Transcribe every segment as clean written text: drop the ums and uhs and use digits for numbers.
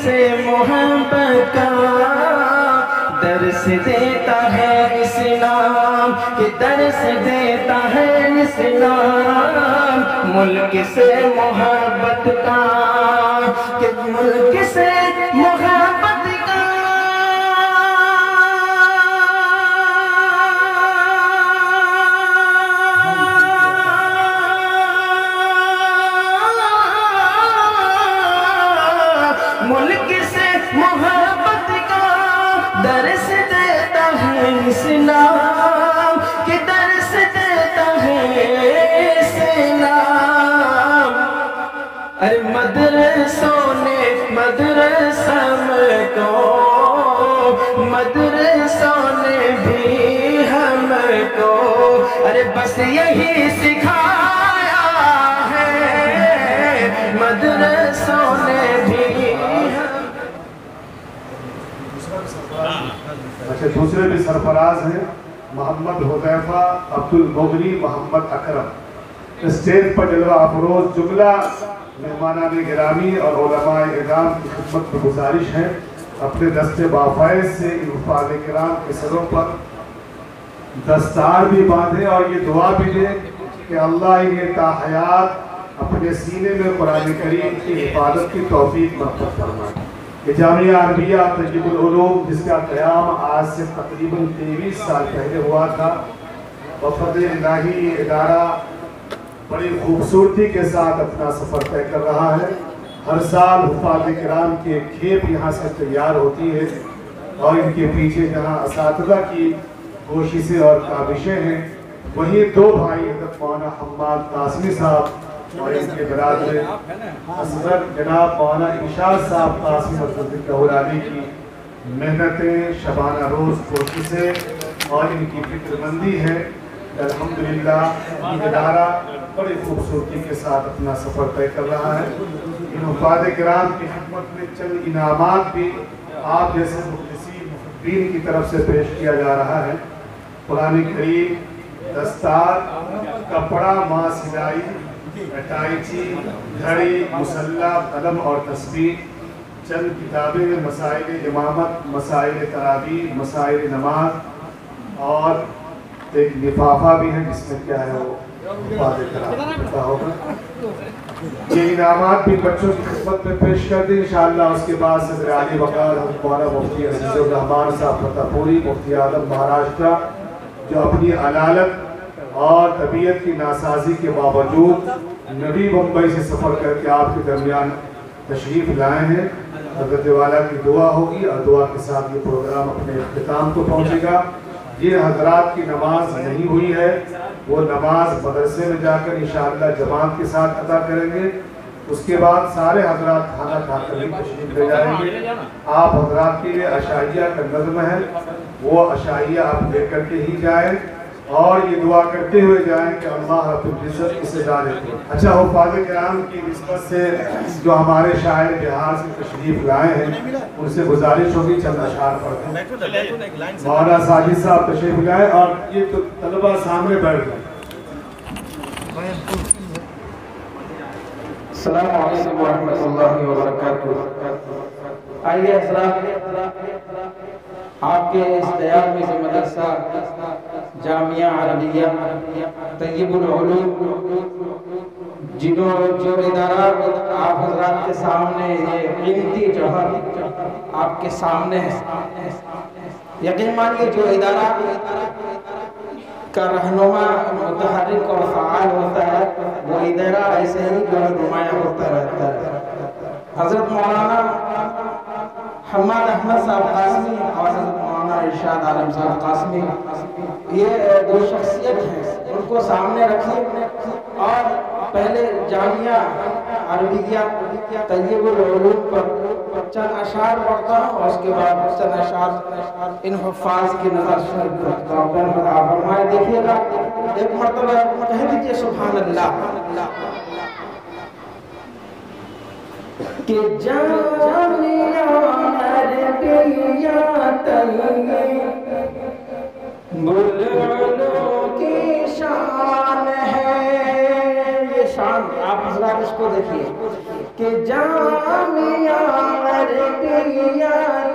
سے محبت کا درس دیتا ہے اسلام، کہ درس دیتا ہے اسلام، ملک سے محبت کا، کہ ملک سے محبت کا، ملک سے محبت کا درس دیتا ہے اسلام، کہ درس دیتا ہے اسلام۔ ارے مدرسوں نے مدرسہ میں کو، مدرسوں نے بھی ہم کو، ارے بس یہی سکھایا ہے، مدرسوں نے بھی۔ اچھا دوسرے بھی سرفراز ہیں، محمد حذیفہ عبدالمغنی محمد اکرم۔ اسٹیج پر جلوہ افروز جملہ مہمانان گرامی اور علماء اعظام کی خدمت میں گزارش ہے اپنے دست بافیض سے ان حفاظ کرام کے سروں پر دستار بھی باندھے اور یہ دعا بھی دے کہ اللہ انہیں تا حیات اپنے سینے میں قرآن کریم کی حفاظت کی توفیق مرتب فرمائے۔ یہ جامعہ عربیہ طیب العلوم جس کا قیام آج سے تقریباً 23 سال پہلے ہوا تھا، بفضل الہی یہ ادارہ بڑی خوبصورتی کے ساتھ اپنا سفر طے کر رہا ہے۔ ہر سال حفاظ کرام کی ایک کھیپ یہاں سے تیار ہوتی ہے اور ان کے پیچھے جہاں اساتذہ کی کوششیں اور کاوشیں ہیں، وہیں دو بھائی حضرت مولانا حماد قاسمی صاحب اور ان کے برادر اصغر جناب مولانا ارشاد صاحب قاسم الدولانی کی محنتیں، شبانہ روز کوششیں اور ان کی فکر مندی ہے۔ الحمدللہ یہ ادارہ بڑی خوبصورتی کے ساتھ اپنا سفر طے کر رہا ہے۔ ان حفاظ کرام کی خدمت میں چند انعامات بھی آپ جیسے مخلصین محبین کی طرف سے پیش کیا جا رہا ہے۔ قرآن کریم، دستار، کپڑا، ماں سلائی، اٹائچی، گھڑی، مسلح، قلم اور تسبیح، چند کتابیں، مسائل امامت، مسائل تراویح، مسائل نماز اور ایک لفافہ بھی ہے جس میں کیا ہے وہ حفاظ کرام کا ہوگا۔ یہ انعامات بھی بچوں کی خدمت میں پیش کر دیں انشاءاللہ۔ اس کے بعد صدر عالی وقار حضرت مولانا مفتی عزیز الرحمان صاحب فتح پوری مفتی اعظم مہاراشٹرا، جو اپنی علالت اور طبیعت کی ناسازی کے باوجود نبی بمبئی سے سفر کر کے آپ کے درمیان تشریف لائے ہیں۔ حضرت والا کی دعا ہوگی اور دعا کے ساتھ یہ پروگرام اپنے اختتام کو پہنچے گا۔ یہ حضرات کی نماز نہیں ہوئی ہے، وہ نماز مدرسے میں جا کر انشاءاللہ جماعت کے ساتھ ادا کریں گے۔ اس کے بعد سارے حضرات کھانا کھا کر ہی تشریف لے جائیں گے۔ آپ حضرات کے لیے عشائیہ کا نظم ہے، وہ عشائیہ آپ لے کر کے ہی جائیں اور یہ دعا کرتے ہوئے جائیں کہ اللہ رب العزت اسے دار کو۔ اچھا حفاظ کرام کی نسبت سے جو ہمارے شاعر بہار سے تشریف لائے ہیں ان سے گزارش ہوگی چند اشعار پڑھتے ہیں۔ مولانا ساجد صاحب تشریف لائے اور یہ تو طلبہ سامنے بیٹھ گئے۔ السلام علیکم ورحمۃ اللہ وبرکاتہ۔ آئیے حضرات، آپ کے اس دیار میں سے مدرسہ جامعہ عربیہ طیب العلوم جو ادارہ آپ حضرات کے سامنے یہ قیمتی جوہر آپ کے سامنے ہے، یقین مانیے جو ادارہ کا رہنما متحرک اور فعال ہوتا ہے وہ ادارہ ایسے ہی جو نمایاں ہوتا رہتا ہے۔ حضرت مولانا حماد احمد صاحب قاسمی اور حضرت مولانا ارشاد عالم صاحب قاسمی یہ دو شخصیت ہیں، ان کو سامنے رکھیں اور پہلے جامعہ عربیہ طیب العلوم پر چند اشعار پڑھتا ہوں اور اس کے بعد چند اشعار ان حفاظ کی نظر شریف کرتا ہوں۔ فرمائے دیکھیے گا، ایک مرتبہ کہہ دیجئے سبحان اللہ کہ جامعہ عربیہ طیب العلوم کی شان ہے، یہ شان آپ حضرات اس کو دیکھیے کہ جامعہ عربیہ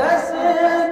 10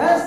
10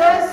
10